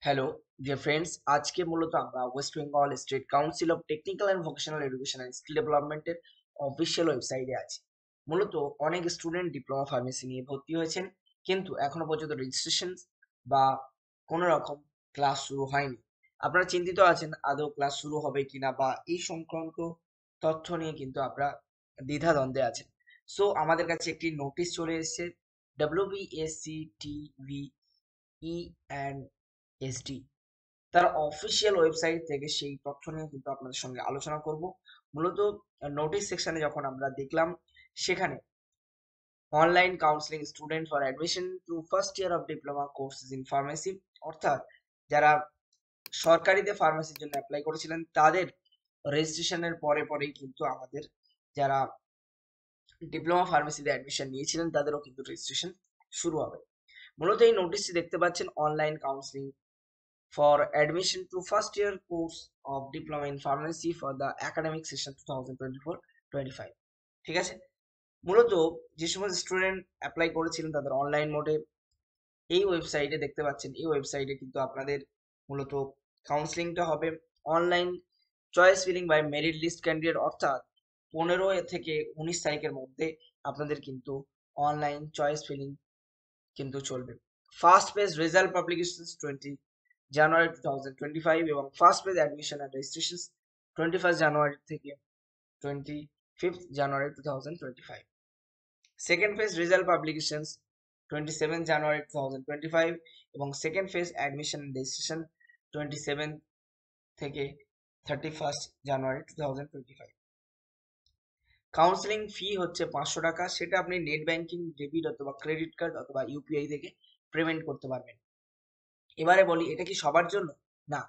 Hello dear friends, আজকে মূলত আমরা West Bengal state council of technical and vocational education and skill ডেভেলপমেন্টের official ওয়েবসাইটে আছি। মূলত অনেক স্টুডেন্ট ডিপ্লোমা ফার্মেসি নিয়ে ভর্তি হয়েছেন, কিন্তু এখনো পর্যন্ত রেজিস্ট্রেশন বা কোনো রকম ক্লাস শুরু হয়নি। আপনারা চিন্তিত আছেন আদৌ ক্লাস শুরু হবে কিনা বা এই সংক্রান্ত তথ্য নিয়ে কিন্তু আপনারা দ্বিধাদ্বন্দ্বে আছেন। সো আমাদের কাছে একটি নোটিশ চলে এসেছে WBSCTVE&SD তার অফিসিয়াল ওয়েবসাইট থেকে। সেই তথ্য নিয়ে কিন্তু আপনাদের সঙ্গে আলোচনা করব। মূলত নোটিশ সেকশনে যখন আমরা দেখলাম, সেখানে online counselling student for admission to first year of diploma courses in pharmacy, অর্থাৎ যারা সরকারিতে ফার্মেসির জন্য অ্যাপ্লাই করেছিলেন তাদের রেজিস্ট্রেশনের পরে পরেই কিন্তু আমাদের যারা ডিপ্লোমা ফার্মেসিতে অ্যাডমিশন নিয়েছিলেন তাদেরও কিন্তু রেজিস্ট্রেশন শুরু হবে। মূলত এই নোটিশটি দেখতে পাচ্ছেন, online counselling for admission to first year course of diploma in pharmacy for the academic session 2024-25। ঠিক আছে, মূলত যে সমস্ত স্টুডেন্ট অ্যাপ্লাই করেছিলেন তাদের অনলাইন মোডে এই ওয়েবসাইটে দেখতে পাচ্ছেন। এই ওয়েবসাইটে কিন্তু আপনাদের মূলত কাউন্সিলিংটা হবে online choice filling by merit list candidate, অর্থাৎ 15 থেকে 19 তারিখের মধ্যে আপনাদের কিন্তু অনলাইন চয়েস ফিলিং কিন্তু চলবে। ফার্স্ট পেজ রেজাল্ট পাবলিকেশন 20 জানুয়ারি 2025 এবং first page admission and registration 21 জানুয়ারি থেকে 25 জানুয়ারি 2025। সেকেন্ড ফেজ রেজাল্ট পাবলিকেশনস 27 জানুয়ারি 2025 এবং second phase admission and registration 27 থেকে 31 জানুয়ারি 2025। কাউন্সিলিং ফি হচ্ছে 500 টাকা, সেটা আপনি নেট ব্যাংকিং, ডেবিট অথবা ক্রেডিট কার্ড অথবা ইউপিআই থেকে পেমেন্ট করতে পারবেন। এবারে বলি, এটা কি সবার জন্য? না,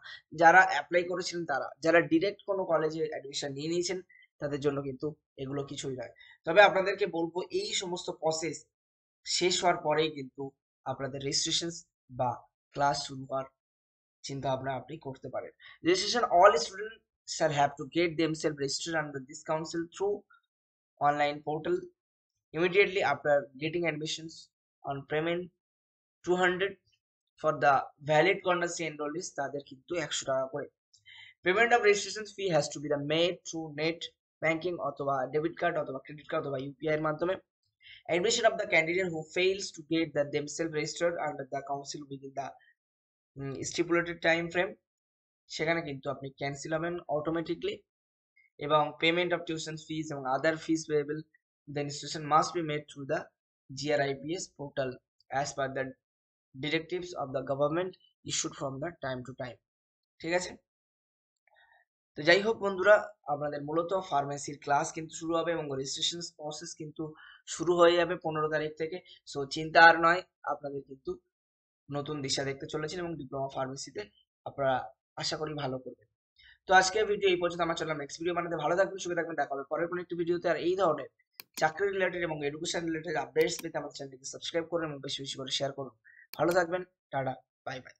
যারা অ্যাপ্লাই করেছিলেন তারা, যারা ডিরেক্ট কোনো কলেজে অ্যাডমিশন নিয়ে নিয়েছেন তাদের জন্য কিন্তু এগুলো কিছুই নয়। তবে আপনাদেরকে বলবো, এই সমস্ত প্রসেস শেষ হওয়ার পরেই কিন্তু আপনাদের রেজিস্ট্রেশন বা ক্লাস শুরু হওয়ার চিন্তা ভাবনা আপনি করতে পারেন। Registration all students shall have to get themselves registered under this council through online portal immediately after getting admissions on payment 200 for the valid conduct enrollees তাদের কিন্তু 100 টাকা করে। Payment of registration fee has to B the made through net banking অথবা debit card অথবা credit card অথবা UPI এর মাধ্যমে। Admission of the candidate who fails to get the themselves registered under the council within the stipulated time frame, সেখানে কিন্তু আপনি cancel হবেন automatically. এবং পেমেন্ট অফ টিউশন ফিস এবং আদার ফিস payable the institution must be made through the GRIPS portal as per the directives of the government issued from the time to time। ঠিক আছে, তো যাই হোক বন্ধুরা, আপনাদের মূলত ফার্মেসির ক্লাস কিন্তু শুরু হবে এবং রেজিস্ট্রেশন প্রসেস কিন্তু শুরু হয়ে যাবে 15 তারিখ থেকে। সো চিন্তা আর নয়, আপনাদের কিন্তু নতুন দিশা দেখতে চলেছেন এবং ডিপ্লোমা ফার্মেসিতে আপনারা আশা করি ভালো করবেন। তো আজকের ভিডিও এই পর্যন্ত। আমার চললাম নেক্সট ভিডিও বানাতে। ভালো থাকবেন, সুখে থাকবেন, দেখা হবে পরের কোনো একটি ভিডিওতে। আর এই ধরনের চাকরি রিলেটেড এবং এডুকেশন রিলেটেড আপডেটস পেতে আমার চ্যানেলটিকে সাবস্ক্রাইব করুন এবং বেশি বেশি করে শেয়ার করুন। ভালো থাকবেন, টাটা, বাই বাই।